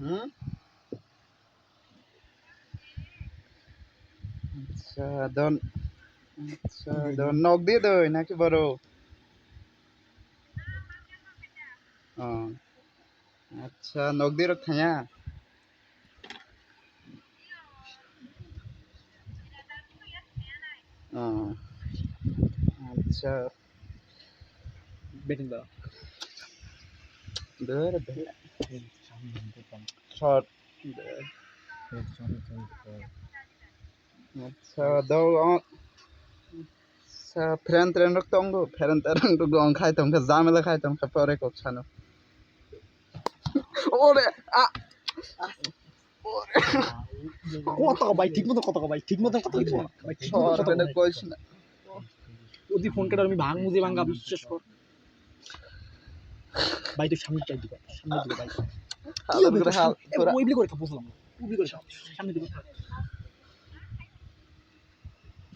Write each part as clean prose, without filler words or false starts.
হুম আচ্ছা দন আচ্ছা দন নক দিয়ে দই নাকি বড় ও আচ্ছা নক দিয়ে রখায়া ও আচ্ছা বেটিং দাও ধর শর্ট আচ্ছা দাও আচ্ছা ফ্রেন ট্রেন রক্তঙ্গ ফ্রেন ট্রেন তো গং খাইতাম জামেলা খাইতাম পরে কছানো ওরে আ কত ভাই ঠিক মতো কত ভাই ঠিক মতো কত ভাই ঠিক মতো কত এটা কইছ না ওদি ফোন কেটে আমি ভাঙ মুজে ভাঙা বিশ্বাস কর ভাই তুই সামনে চাই দিবা সামনে দিবা ভাই হালার করে হাল পুরা ওইবলি করে বুঝলাম ওইবলি করে সামনে দিবা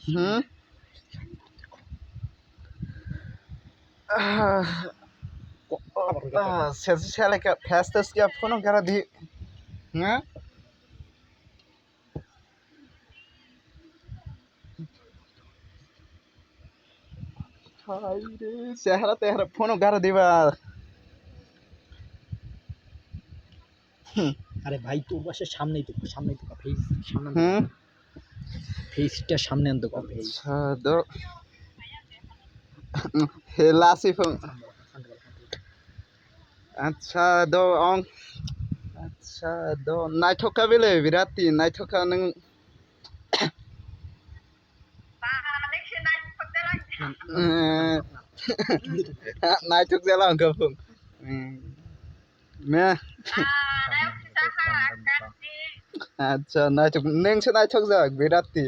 হুম se ela que festas que a fono cara de né ai re sehra tehra fono cara diba আরে ভাই তোর বাসার সামনেই তো ফেস সামনে হুম ফেসটা সামনে আনতো ফেস do helasi phone আচ্ছা do on আচ্ছা do নাইথকা বেলে বিরাতি নাইথকা নং নাইথক জেলা অঙ্ক ফুং মে আচ্ছা নাইথক নংসে নাইথক যাক বিরাতি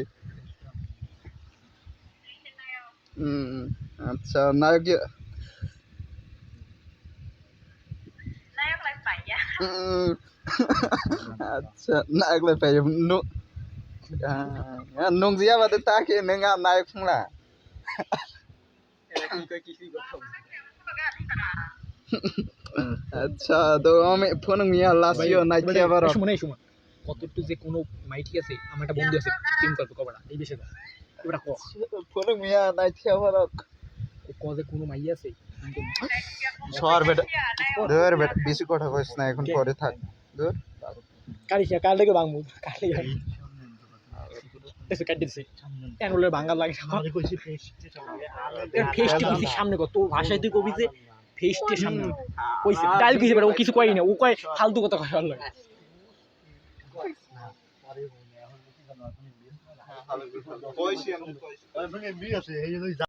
আচ্ছা নায়ক আচ্ছা naik le pe nu nung dia ba ta ke nenga naik phungla আচ্ছা তো আমি ফোন মিয়া লাসিও নাই খেবার শুনে কতটুকু যে কোনো মাইটি আছে আমার একটা বন্ধু আছে টিম করবে কবড়া এই বিষয়ে এবারে ক ফোন মিয়া নাই খেবার ক যে কোনো মাই আছে সর বেটা ধর বেটা বেশি কথা কইছ না এখন পরে থাক ধর কাল থেকে ভাঙবো কালে এসে কাটি দিছে অ্যানুয়াল ভাঙা লাগে ফেসটি কইছি সামনে কত তোর ভাষায় তুই কবি যে ফেসটি সামনে কইছে ডাইল কইছে বেটা ও কিছু কই না ও কয় ফালতু কথা কয় আল্লাহ কইছি আমি কইছি